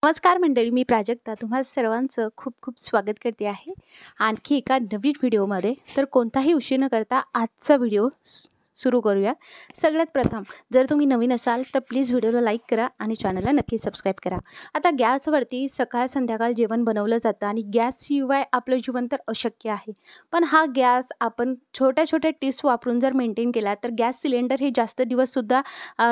नमस्कार मंडळी, मी प्राजक्ता तुम्हा सर्वांचं खूप खूप स्वागत करते आहे आणखी एका नवीन व्हिडिओमध्ये। तर कोणताही उशीर न करता आजचा व्हिडिओ सुरू करूया। सगळ्यात प्रथम जर तुम्ही नवीन असाल तर प्लीज व्हिडिओला लाईक करा आणि चॅनलला नक्की सबस्क्राईब करा। आता गॅसवरती सकाळ संध्याकाळ जेवण बनवलं जातं आणि गॅसशिवाय आपलं जीवन तर अशक्य आहे। पण हा गॅस आपण छोट्या छोट्या टिप्स वापरून जर मेंटेन केला तर गॅस सिलेंडर हे जास्त दिवससुद्धा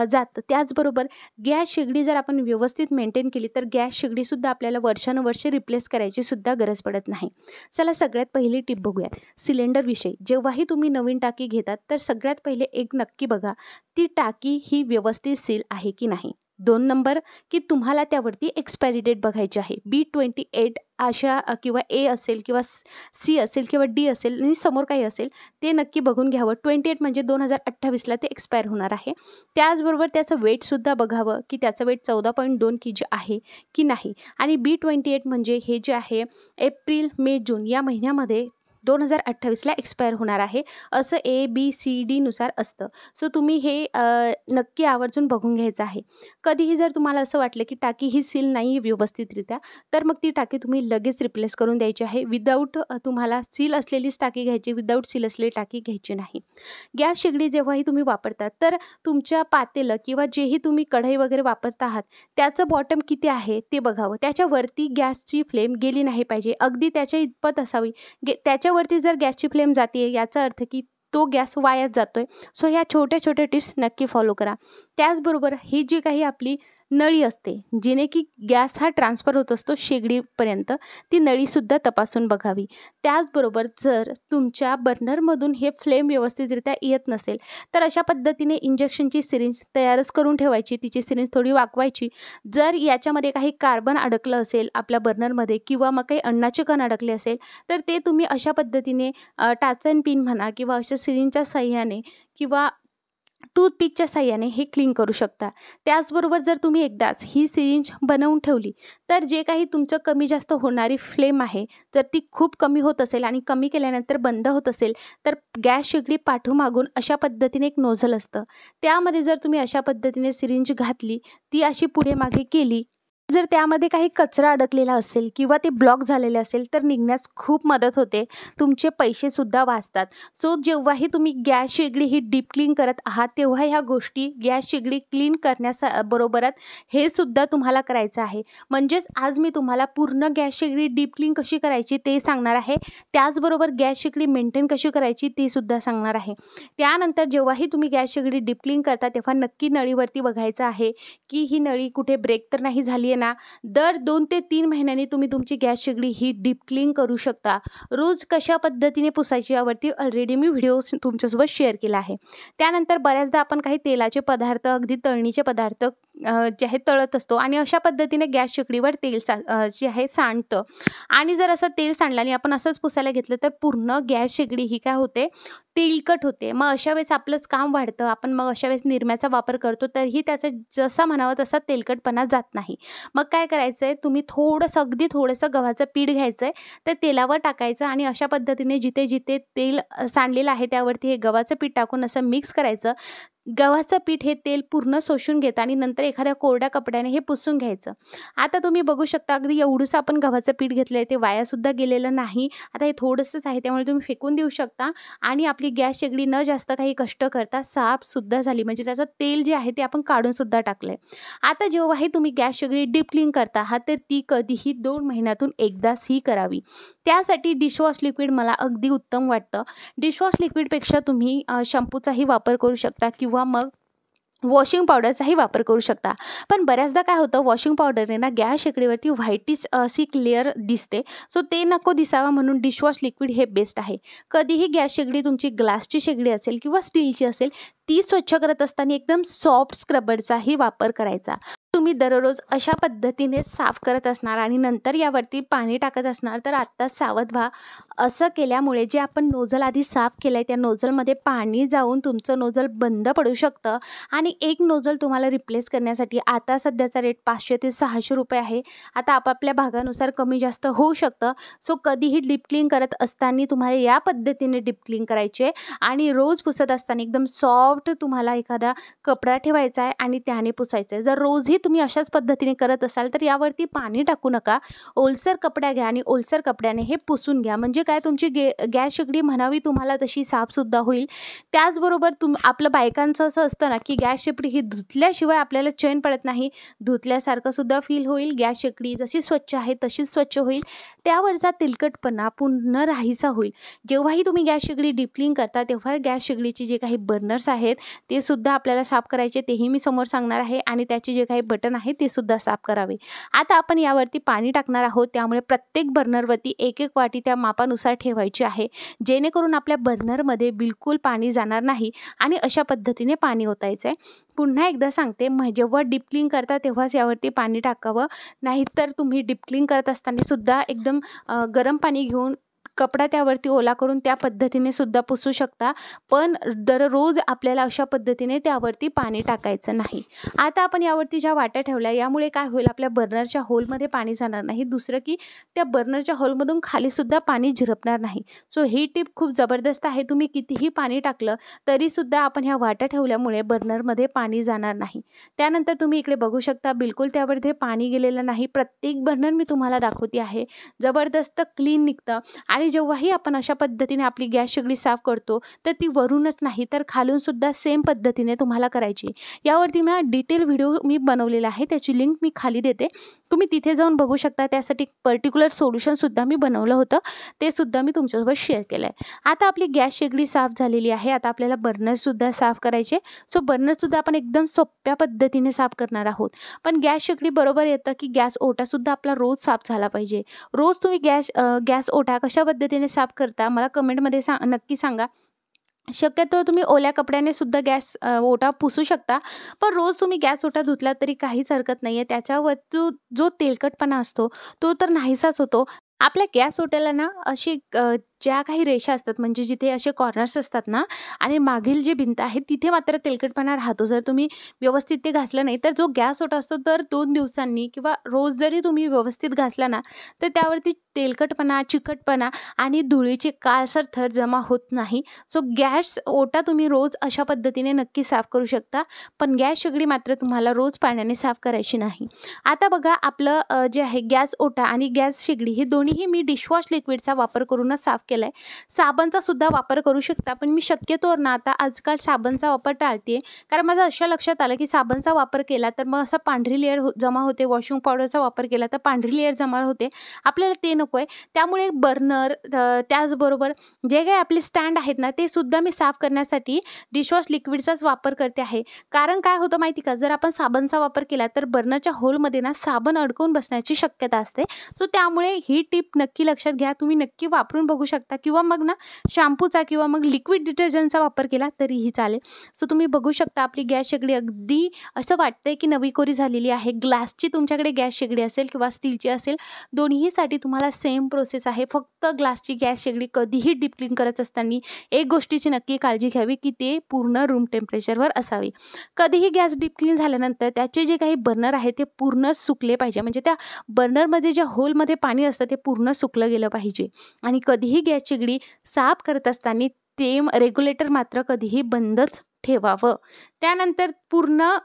जातं। त्याचबरोबर गॅस शेगडी जर आपण व्यवस्थित मेंटेन केली तर गॅस शेगडीसुद्धा आपल्याला वर्षानुवर्षे रिप्लेस करायची सुद्धा गरज पडत नाही। चला सगळ्यात पहिली टिप बघूया सिलेंडरविषयी। जेव्हाही तुम्ही नवीन टाकी घेतात तर सगळ्यात पहिले एक नक्की बघा ती टाकी ही व्यवस्थित सील आहे की नाही। 2 नंबर की तुम्हाला त्यावरती एक्सपायरी डेट बघायची आहे। B28 अशा किंवा ए असेल किंवा सी असेल किंवा डी असेल आणि समोर काही असेल ते नक्की बघून घ्यावं। 28 म्हणजे 2028ला ते एक्सपायर होणार आहे। त्याचबरोबर त्याचं वेटसुद्धा बघावं की त्याचं वेट 14.2 kg आहे की नाही। आणि B28 म्हणजे हे जे आहे एप्रिल मे जून या महिन्यामध्ये 2028ला एक्सपायर होणार आहे असं ABCD नुसार असतं। सो तुम्ही हे नक्की आवर्जून बघून घ्यायचं आहे। कधीही जर तुम्हाला असं वाटलं की टाकी ही सील नाही व्यवस्थितरित्या तर मग ती टाकी तुम्ही लगेच रिप्लेस करून द्यायची आहे। विदाऊट तुम्हाला सील असलेलीच टाकी घ्यायची, विदाऊट सील असलेली टाकी घ्यायची नाही। गॅस शेगडी जेव्हाही तुम्ही वापरतात तर तुमच्या पातेलं किंवा जेही तुम्ही कढई वगैरे वापरत आहात त्याचं बॉटम किती आहे ते बघावं। त्याच्यावरती गॅसची फ्लेम गेली नाही पाहिजे, अगदी त्याच्या इतपत असावी। त्याच्यावरती जर गॅसची फ्लेम जाते याचा अर्थ की तो गॅस वायाच जातोय। सो ह्या छोट्या छोट्या टिप्स नक्की फॉलो करा। त्याचबरोबर ही जी काही आपली नळी असते जिने की गॅस हा ट्रान्सफर होत असतो शेगडीपर्यंत, ती नळीसुद्धा तपासून बघावी। त्याचबरोबर जर तुमच्या बर्नरमधून हे फ्लेम व्यवस्थितरित्या येत नसेल तर अशा पद्धतीने इंजेक्शनची सिरिंज तयारच करून ठेवायची, तिची सिरिंज थोडी वाकवायची। जर याच्यामध्ये काही कार्बन अडकलं असेल आपल्या बर्नरमध्ये किंवा मग काही अन्नाचे कण अडकले असेल तर ते तुम्ही अशा पद्धतीने टाच अँड पिन म्हणा किंवा अशा सिरिंजच्या साह्याने किंवा टूथपिकच्या साह्याने हे क्लीन करू शकता। त्याचबरोबर जर तुम्ही एकदाच ही सिरिंज बनवून ठेवली तर जे काही तुमचं कमी जास्त होणारी फ्लेम आहे जर ती खूप कमी होत असेल आणि कमी केल्यानंतर बंद होत असेल तर गॅस शेगडी पाठीमागून अशा पद्धतीने एक नोझल असतं, त्यामध्ये जर तुम्ही अशा पद्धतीने सिरिंज घातली, ती अशी पुढे मागे केली, जर त्यामध्ये काही कचरा अडकलेला असेल किंवा ते ब्लॉक झालेले असेल तर निघण्यास खूप मदत होते, तुमचे पैसेसुद्धा वाचतात। सो जेव्हाही तुम्ही गॅस शेगडी ही डीप क्लीन करत आहात तेव्हा ह्या गोष्टी गॅस शेगडी क्लीन करण्याबरोबरच हे सुद्धा तुम्हाला करायचं आहे। म्हणजेच आज मी तुम्हाला पूर्ण गॅस शेगडी डीप क्लीन कशी करायची ते सांगणार आहे, त्याचबरोबर गॅस शेगडी मेंटेन कशी करायची ती सुद्धा सांगणार आहे। त्यानंतर जेव्हाही तुम्ही गॅस शेगडी डीप क्लीन करता तेव्हा नक्की नळीवरती बघायचं आहे की ही नळी कुठे ब्रेक तर नाही झाली आहे ना। दर 2 ते 3 महिन्यांनी तुम्ही तुमची गॅस शेगडी ही डीप क्लीन करू शकता। रोज कशा पद्धतीने पुसायची यावरती ऑलरेडी मी व्हिडिओ तुमच्यासोबत शेअर केला आहे। त्यानंतर बऱ्याचदा आपण काही तेलाचे पदार्थ, अगदी तळणीचे पदार्थ जे आहे तळत असतो आणि अशा पद्धतीने गॅस शेगडीवर तेल जे आहे सांडतं आणि जर असं तेल सांडलं आणि आपण असंच पुसायला घेतलं तर पूर्ण गॅस शेगडी ही काय होते, तेलकट होते। मग अशा वेळेस आपलंच काम वाढतं, आपण मग अशा वेळेस निरम्याचा वापर करतो तरीही त्याचा जसा म्हणावा तसा तेलकटपणा जात नाही। मग काय करायचं आहे, तुम्ही थोडंसं अगदी थोडंसं गव्हाचं पीठ घ्यायचं आहे, ते तेलावर टाकायचं आणि अशा पद्धतीने जिथे जिथे तेल सांडलेलं आहे त्यावरती हे गव्हाचं पीठ टाकून असं मिक्स करायचं। गव्हाचं पीठ हे तेल पूर्ण शोषून घेतं आणि नंतर एखाद्या कोरड्या कपड्याने हे पुसून घ्यायचं। आता तुम्ही बघू शकता अगदी एवढंसं आपण गव्हाचं पीठ घेतलंय, ते वायासुद्धा गेलेलं नाही। आता हे थोडंसंच आहे त्यामुळे तुम्ही फेकून देऊ शकता आणि आपली गॅस शेगडी न जास्त काही कष्ट करता साफसुद्धा झाली, म्हणजे त्याचं तेल जे आहे ते आपण काढून सुद्धा टाकलंय। आता जेव्हाही तुम्ही गॅस शेगडी डीप क्लीन करता आहात तर ती कधीही 2 महिन्यातून एकदाच ही करावी। त्यासाठी डिशवॉश लिक्विड मला अगदी उत्तम वाटतं। डिशवॉश लिक्विडपेक्षा तुम्ही शॅम्पूचाही वापर करू शकता किंवा मग वॉशिंग पावडरचाही वापर करू शकता। पण बऱ्याचदा काय होतं, वॉशिंग पावडरने ना गॅस शेगडीवरती व्हाईटिश अशी लेअर दिसते। सो ते नको दिसावं म्हणून डिशवॉश लिक्विड हे बेस्ट आहे। कधीही गॅस शेगडी तुमची ग्लासची शेगडी असेल किंवा स्टीलची असेल ती स्वच्छ करत असताना एकदम सॉफ्ट स्क्रबरचाही वापर करायचा। तुम्ही दररोज अशा पद्धतीने साफ करत असणार आणि नंतर यावरती पाणी टाकत असणार तर आत्ताच सावध व्हा। असं केल्यामुळे जे आपण नोझल आधी साफ केलंय त्या नोझलमध्ये पाणी जाऊन तुमचं नोझल बंद पडू शकतं आणि एक नोझल तुम्हाला रिप्लेस करण्यासाठी आता सध्याचा रेट 500 ते 600 रुपये आहे। आता आपापल्या भागानुसार कमी जास्त होऊ शकतं। सो कधीही डीप क्लीन करत असताना तुम्हाला या पद्धतीने डीप क्लीन करायचे आणि रोज पुसत असताना एकदम सॉफ्ट सॉफ्ट तुम्हाला एखादा कपडा ठेवायचा आहे आणि त्याने पुसायचं आहे. जर रोजही तुम्ही अशाच पद्धतीने करत असाल तर यावरती पाणी टाकू नका. ओलसर कपडा घ्या आणि ओलसर कपड्याने हे पुसून घ्या. म्हणजे काय, तुमची गॅस शेगडी म्हणावी तुम्हाला तशी साफसुद्धा होईल. त्याचबरोबर आपलं बायकांचं असं असतं ना की गॅस शेगडी ही धुतल्याशिवाय आपल्याला चैन पडत नाही. धुतल्यासारखं सुद्धा फील होईल. गॅस शेगडी जशी स्वच्छ आहे तशीच स्वच्छ होईल. त्यावरचा तेलकटपणा पूर्ण राहीसा होईल. जेव्हाही तुम्ही गॅस शेगडी डीप क्लीन करता तेव्हा गॅस शेगडीचे जे काही बर्नर्स आहेत ते सुद्धा आपल्याला साफ करायचे, तेही मी समोर सांगणार आहे. आणि त्याचे जे काही बटन आहे ते सुद्धा साफ करावे. आता आपण यावरती पाणी टाकणार आहोत, त्यामुळे प्रत्येक बर्नरवरती एक एक वाटी त्या मापानुसार ठेवायची आहे, जेणेकरून आपल्या बर्नरमध्ये बिलकुल पाणी जाणार नाही आणि अशा पद्धतीने पाणी ओतायचं आहे. पुन्हा एकदा सांगते, जेव्हा डीप क्लीन करता तेव्हाच यावरती पाणी टाकावं. नाहीतर तुम्ही डीप क्लीन करत असताना सुद्धा एकदम गरम पाणी घेऊन कपडा त्यावरती ओला करून त्या पद्धतीने सुद्धा पुसू शकता. पण दररोज आपल्याला अशा पद्धतीने त्यावरती पाणी टाकायचं नाही. आता आपण यावरती ज्या वाट्या ठेवल्या यामुळे काय होईल, आपल्या बर्नरच्या होलमध्ये पाणी जाणार नाही. दुसरं की त्या बर्नरच्या होलमधून खाली सुद्धा पाणी झिरपणार नाही. सो ही टिप खूप जबरदस्त आहे. तुम्ही कितीही पाणी टाकलं तरीसुद्धा आपण ह्या वाट्या ठेवल्यामुळे बर्नरमध्ये पाणी जाणार नाही. त्यानंतर तुम्ही इकडे बघू शकता, बिलकुल त्यामध्ये पाणी गेलेलं नाही. प्रत्येक बर्नर मी तुम्हाला दाखवते आहे. जबरदस्त क्लीन निघतं. आणि जेव्हाही आपण अशा पद्धतीने आपली गॅस शेगडी साफ करतो तर ती वरूनच नाही तर खालून सुद्धा सेम पद्धतीने तुम्हाला करायची. यावरती मी डिटेल व्हिडिओ मी बनवलेला आहे, त्याची लिंक मी खाली देते, तुम्ही तिथे जाऊन बघू शकता. त्यासाठी पर्टिक्युलर सोल्युशन सुद्धा मी बनवलं होतं, ते सुद्धा मी तुमच्यासोबत शेअर केलं आहे. आता आपली गॅस शेगडी साफ झालेली आहे. आता आपल्याला बर्नर सुद्धा साफ करायचे. सो बर्नर सुद्धा आपण एकदम सोप्या पद्धतीने साफ करणार आहोत. पण गॅस शेगडी बरोबर येतं की गॅस ओटा सुद्धा आपला रोज साफ झाला पाहिजे. रोज तुम्ही गॅस ओटा कशा पद्धतीने साफ करता मला कमेंटमध्ये नक्की सांगा. शक्यतो तुम्ही ओल्या कपड्याने सुद्धा गॅस ओटा पुसू शकता, पण रोज तुम्ही गॅस ओटा धुतला तरी काहीच हरकत नाही आहे. त्याच्यावर जो तेलकटपणा असतो तो तर नाहीसाच होतो. आपल्या गॅस ओट्याला ना अशी ज्या काही रेषा असतात, म्हणजे जिथे असे कॉर्नर्स असतात ना आणि मागील जी भिंत आहे तिथे मात्र तेलकटपणा राहतो. जर तुम्ही व्यवस्थित ते घासलं नाही तर जो गॅस ओटा असतो तर 2 दिवसांनी किंवा रोज जरी तुम्ही व्यवस्थित घासला ना तर त्यावरती तेलकटपणा, चिकटपणा आणि धुळीचे काळसर थर जमा होत नाही. सो गॅस ओटा तुम्ही रोज अशा पद्धतीने नक्की साफ करू शकता, पण गॅस शेगडी मात्र तुम्हाला रोज पाण्याने साफ करायची नाही. आता बघा, आपलं जे आहे गॅस ओटा आणि गॅस शेगडी हे दोन्हीही मी डिशवॉश लिक्विडचा वापर करूनच साफ केलं आहे. साबणचा सुद्धा वापर करू शकता, पण मी शक्यतोवर ना आता आजकाल साबणचा वापर टाळते. कारण माझं अशा लक्षात आलं की साबणचा वापर केला तर मग असा पांढरी लेअर जमा होते. वॉशिंग पावडरचा वापर केला तर पांढरी लेअर जमा होते. आपल्याला ते नको आहे. त्यामुळे बर्नर त्याचबरोबर जे काही आपले स्टँड आहेत ना ते सुद्धा मी साफ करण्यासाठी डिशवॉश लिक्विडचाच वापर करते आहे. कारण काय होतं माहिती का, जर आपण साबणचा वापर केला तर बर्नरच्या होलमध्ये ना साबण अडकून बसण्याची शक्यता असते. सो त्यामुळे ही टिप नक्की लक्षात घ्या. तुम्ही नक्की वापरून बघू शकता किंवा मग ना शॅम्पूचा किंवा मग लिक्विड डिटर्जंटचा वापर केला तरीही चालेल. सो तुम्ही बघू शकता आपली गॅस शेगडी अगदी असं वाटतंय की नवीकोरी झालेली आहे. ग्लासची तुमच्याकडे गॅस शेगडी असेल किंवा स्टीलची असेल, दोन्हीसाठी तुम्हाला सेम प्रोसेस आहे. फक्त ग्लासची गॅस शेगडी कधीही डीप क्लीन करत असताना एक गोष्टीची नक्की काळजी घ्यावी की ते पूर्ण रूम टेम्परेचरवर असावी. कधीही गॅस डीप क्लीन झाल्यानंतर त्याचे जे काही बर्नर आहे ते पूर्ण सुकले पाहिजे. म्हणजे त्या बर्नरमध्ये ज्या होलमध्ये पाणी असतं ते पूर्ण सुकलं गेलं पाहिजे. आणि कधीही गॅस शेगडी साफ करत असताना ते रेग्युलेटर मात्र कधीही बंदच ठेवावं. त्यानंतर पूर्ण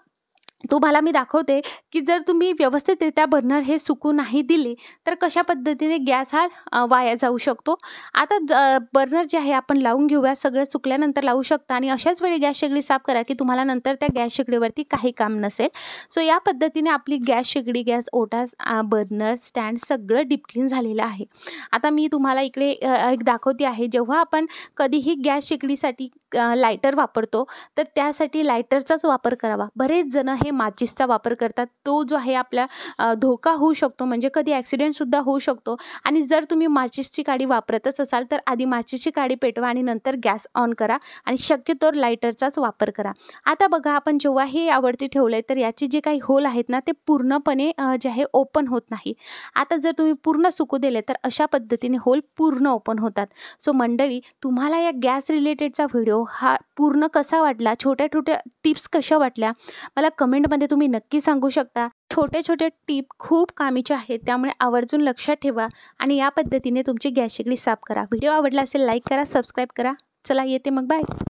तुम्हाला मी दाखवते की जर तुम्ही व्यवस्थितरित्या बर्नर हे सुकू नाही दिले तर कशा पद्धतीने गॅस हा वाया जाऊ शकतो. आता बर्नर जे आहे आपण लावून घेऊया. सगळं सुकल्यानंतर लावू शकता आणि अशाच वेळी गॅस शेगडी साफ करा की तुम्हाला नंतर त्या गॅस शेगडीवरती काही काम नसेल. सो या पद्धतीने आपली गॅस शेगडी, गॅस ओटा, बर्नर, स्टँड सगळं डीप क्लीन झालेलं आहे. आता मी तुम्हाला इकडे एक दाखवते आहे. जेव्हा आपण कधीही गॅस शेगडीसाठी लायटर वापरतो तर त्यासाठी लायटरचाच वापर करावा. बरेच जण हे माचिसचा वापर करतात. तो जो आहे आपला धोका होऊ शकतो, म्हणजे कधी ॲक्सिडेंटसुद्धा होऊ शकतो. आणि जर तुम्ही माचिसची काडी वापरतच असाल तर आधी माचिसची काडी पेटवा आणि नंतर गॅस ऑन करा आणि शक्यतोवर लायटरचाच वापर करा. आता बघा, आपण जेव्हा हे यावरती ठेवलं आहे तर याचे जे काही होल आहेत ना ते पूर्णपणे जे आहे ओपन होत नाही. आता जर तुम्ही पूर्ण सुकू दिले तर अशा पद्धतीने होल पूर्ण ओपन होतात. सो मंडळी, तुम्हाला या गॅस रिलेटेडचा व्हिडिओ हा पूर्ण कसा वाटला, छोट्या छोट्या टिप्स कशा वाटल्या मला कमेंटमध्ये तुम्ही नक्की सांगू शकता. छोटे छोटे टिप खूप कामीचे आहेत, त्यामुळे आवर्जून लक्षात ठेवा आणि या पद्धतीने तुमची गॅस शेगडी साफ करा. व्हिडिओ आवडला असेल लाईक करा, सबस्क्राईब करा. चला येते मग, बाय.